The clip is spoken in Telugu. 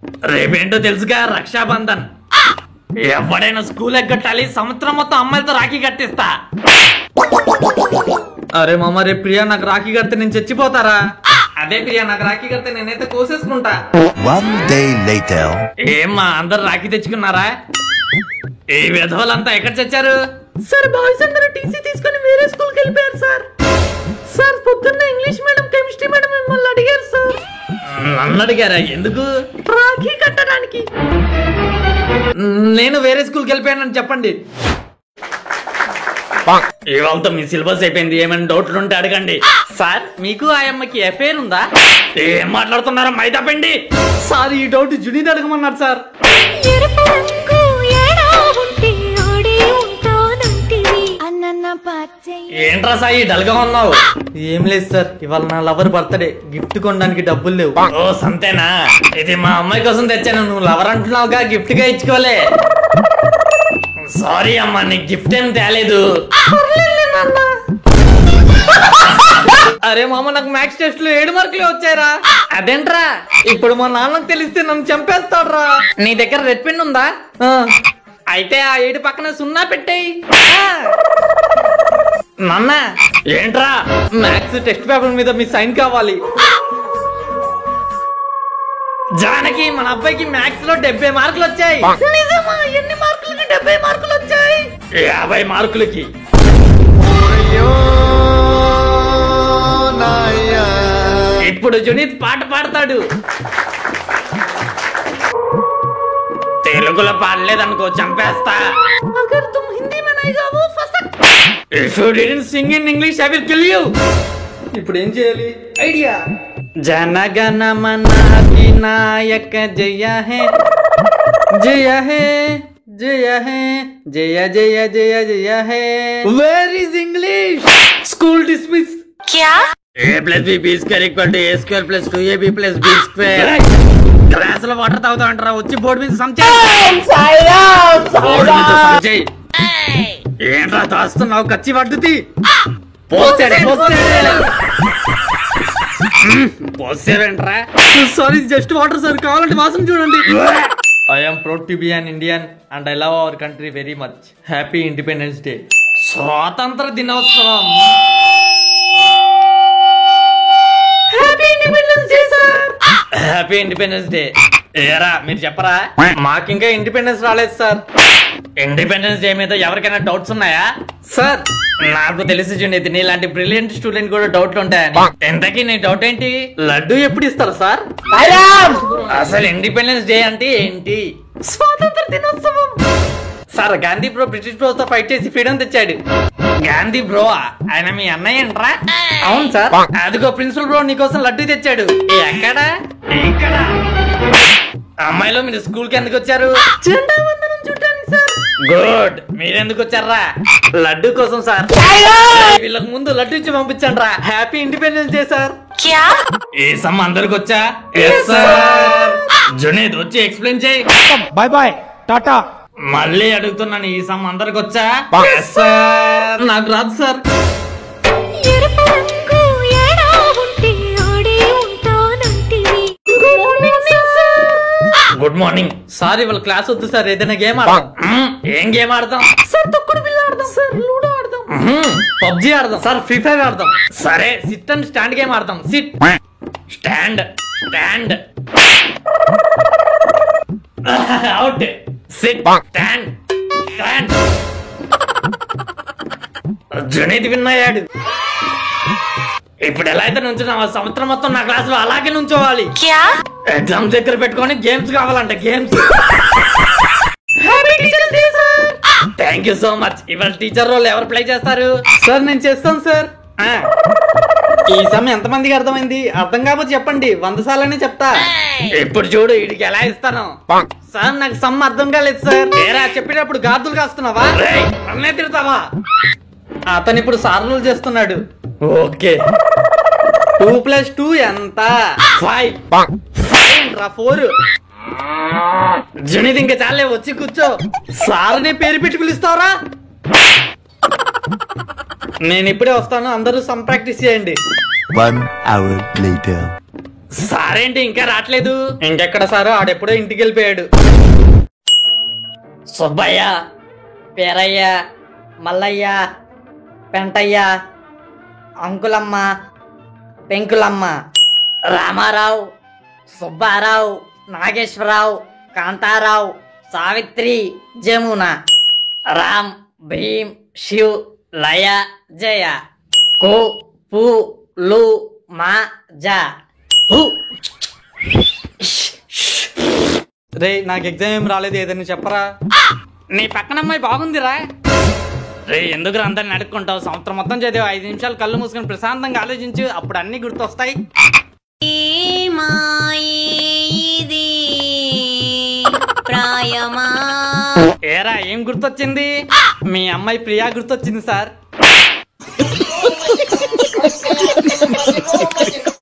రేపేంటో తెలుసుగా, రక్షాబంధన్. ఎవడైనా స్కూల్ ఎగ్గట్టాలి, సంవత్సరం మొత్తం అమ్మాయిలతో రాఖీ కట్టిస్తా. అరే మామ, రేపు ప్రియా నాకు రాఖీ కడితే నేను చచ్చిపోతారా? అదే ప్రియా నాకు రాఖీ కడితే నేనైతే కోసేసుకుంటా. ఏమ్మా అందరు రాఖీ తెచ్చుకున్నారా? ఈ విధవలంతా ఎక్కడ చచ్చారు? సార్ బాయ్స్ అందరూ టీసీ తీసుకుని వేరే స్కూల్కి వెళ్ళిపోయారు సార్. సార్ పొద్దున్న ఇంగ్లీష్ మేడం, కెమిస్ట్రీ మేడం మిమ్మల్ని అడిగారు సార్. నన్ను అడిగారా? ఎందుకు? రాఖీ కట్టడానికి. నేను వేరే స్కూల్కి వెళ్ళిపోయానని చెప్పండి. ఇవాళతో మీ సిలబస్ అయిపోయింది. ఏమైనా డౌట్లు ఉంటే అడగండి. సార్ మీకు ఆ అమ్మకి ఎఫైర్ ఉందా? ఏం మాట్లాడుతున్నారా మైదా పిండి? సార్ ఈ డౌట్ జునీద్ అడగమన్నారు సార్. ఏంట్రా సాయి డల్గా ఉన్నావు? ఏం లేదు సార్, ఇవాళ నా లవర్ బర్త్డే, గిఫ్ట్ కొనడానికి డబ్బులు లేవు. ఓ సంతేనా? ఇది మా అమ్మాయి కోసం తెచ్చాను. నువ్వు లవర్ అంటున్నావుగా, గిఫ్ట్ గా ఇచ్చుకోలే. సారీ అమ్మా, నీకు గిఫ్ట్ ఏం తేలేదు. అరే మామ, నాకు మ్యాథ్స్ టెస్ట్ లో 7 మార్కులు వచ్చాయరా. అదేంట్రా? ఇప్పుడు మా నాన్నకు తెలిస్తే నన్ను చంపేస్తాడ్రా. నీ దగ్గర రెడ్ పెన్ ఉందా? అయితే ఆ 7 పక్కన 0 పెట్టేయి. నాన్న ఏంట్రా? మ్యాథ్స్ టెస్ట్ పేపర్ మీద మీ సైన్ కావాలి. జానకి, మన అబ్బాయికి మ్యాథ్స్ లో 70 మార్కులు వచ్చాయి. నిజమా? ఎన్ని మార్కులకి 70 మార్కులు వచ్చాయి? 50 మార్కులకి. ఇప్పుడు జునీద్ పాట పాడతాడు. తెలుగులో పాడలేదనుకో చంపేస్తా. అగర్ తుమ్ హిందీ మే నహీ గావో ఫసక్. If you didn't sing in English I will kill you. ఇప్పుడు ఏం చేయాలి? ఐడియా. జనగణ మన అధినాయక జయ హే జయ హే జయ హే జయ జయ జయ జయ హే. Where is English? School dismiss. क्या? a plus b b square equal to a square plus 2ab plus b square. Class లో వాటర్ తాగుతా అంటారా? వచ్చి బోర్డు మీద సమ్ చేయి. ఏంట్రా దాస్తున్నావు? కచ్చి పడ్డుతి. పోసేవేంట్రా? Sorry, just water sir. కావాలంటే వాసన చూడండి. I am proud to be an Indian and I love our country very much. Happy Independence Day. స్వాతంత్ర దినోత్సవం. Happy independence day sir. Happy independence day. ఏరా మీరు చెప్పరా? మాకింకా ఇండిపెండెన్స్ రాలేదు సార్. ఇండిపెండెన్స్ డే మీద ఎవరికైనా డౌట్స్ ఉన్నాయా? సార్ నాకు తెలిసి చూడండి, నీలాంటి బ్రిలియంట్ స్టూడెంట్ కూడా డౌట్లు ఉంటాయని. ఎంతకీ నీ డౌట్ ఏంటి? లడ్డు ఎప్పుడు ఇస్తారు సార్? అసలు ఇండిపెండెన్స్ డే అంటే ఏంటి? స్వాతంత్ర దినోత్సవం సార్. గాంధీ బ్రో బ్రిటిష్ బ్రోతో ఫైట్ చేసి ఫ్రీడమ్ తెచ్చాడు. గాంధీ బ్రో ఆయన మీ అన్నయ్య ఏంట్రా? అవును సార్. అదిగో ప్రిన్సిపల్ బ్రో నీకోసం లడ్డు తెచ్చాడు. ఎక్కడ? ఇక్కడ. అమ్మాయిలో మీరు స్కూల్ కి ఎందుకు వచ్చారు? జెండా వందనం చూడడానికి సార్. గుడ్. మీరెందుకు వచ్చారా? లడ్డు కోసం సార్. వీళ్ళకి ముందు లడ్డు ఇచ్చి పంపించండి రా. Happy independence day sir. ఏ సమ్ అందరికి వచ్చా? జునీద్ వచ్చి ఎక్స్ప్లెయిన్ చేయి. Bye bye tata. మళ్ళీ అడుగుతున్నాను, ఈ సమ్ అందరికి వచ్చా? నాకు రాదు సార్. Good morning sir. ఇవాళ క్లాస్ వద్దు సార్. ఏదైనా గేమ్ ఆడదాం. ఏం గేమ్ ఆడదాం సార్? తొక్కుడు బిళ్ళ ఆడదాం సార్. లూడో ఆడదాం. పబ్జి ఆడదాం సార్. ఫ్రీ ఫైర్ ఆడదాం. సరే సిట్ అండ్ స్టాండ్ గేమ్ ఆడదాం. Sit stand stand out. Sit stand stand. Junaid విన్నాయాడు. ఇప్పుడు ఎలా అయితే నుంచున్నావా? సంవత్సరం మొత్తం నా క్లాస్ లో అలాగే నుంచోవాలి. ఎగ్జామ్స్ దగ్గర పెట్టుకొని గేమ్స్ కావాలంట. Games. Thank you so much. ఇవాళ టీచర్ రోల్ ఎవరు ప్లే చేస్తారు? సార్ నేను చేస్తాను సార్. ఈ సమయం ఎంతమందికి అర్థమైంది? అర్థం కాకపోతే చెప్పండి, 100 సార్లనే చెప్తా. ఇప్పుడు చూడు వీడికి ఎలా ఇస్తాను. సార్ నాకు సమ్ అర్థం కాలేదు సార్. ఏరా చెప్పేటప్పుడు గాజులు కాస్తున్నావా? అన్నే తిడతావా? అతను ఇప్పుడు సార్లు చేస్తున్నాడు. ఓకే 2 + 2 ఎంత? 5. 4. జునీద్ ఇంకా చాలే, వచ్చి కూర్చో. సార్ని పేరు పెట్టి పిలుస్తావరా? నేను ఇప్పుడే వస్తాను. అందరూ సమ్ ప్రాక్టీస్ చేయండి. 1 hour later. సారేంటి ఇంకా రావట్లేదు? ఇంకెక్కడ సారు, ఆడెప్పుడో ఇంటికి వెళ్ళిపోయాడు. సుబ్బయ్య, పేరయ్య, మల్లయ్య, పెంటయ్య, అంకులమ్మ, పెంకులమ్మ, రామారావు, సుబ్బారావు, నాగేశ్వరరావు, కాంతారావు, సావిత్రి, జమున, రామ్, భీమ్, శివ్, లయ, జయ, కు, పు, లు, మా, జా. రే, నాకు ఎగ్జామ్ ఏం రాలేదు, ఏదైనా చెప్పరా? నీ పక్కన అమ్మాయి బాగుందిరా. రే, ఎందుకు అందరిని అడుక్కుంటావు? సంవత్సరం మొత్తం చదివి 5 నిమిషాలు కళ్ళు మూసుకొని ప్రశాంతంగా ఆలోచించు, అప్పుడు అన్ని గుర్తొస్తాయి. ఏరా, ఏం గుర్తొచ్చింది? మీ అమ్మాయి ప్రియా గుర్తొచ్చింది సార్.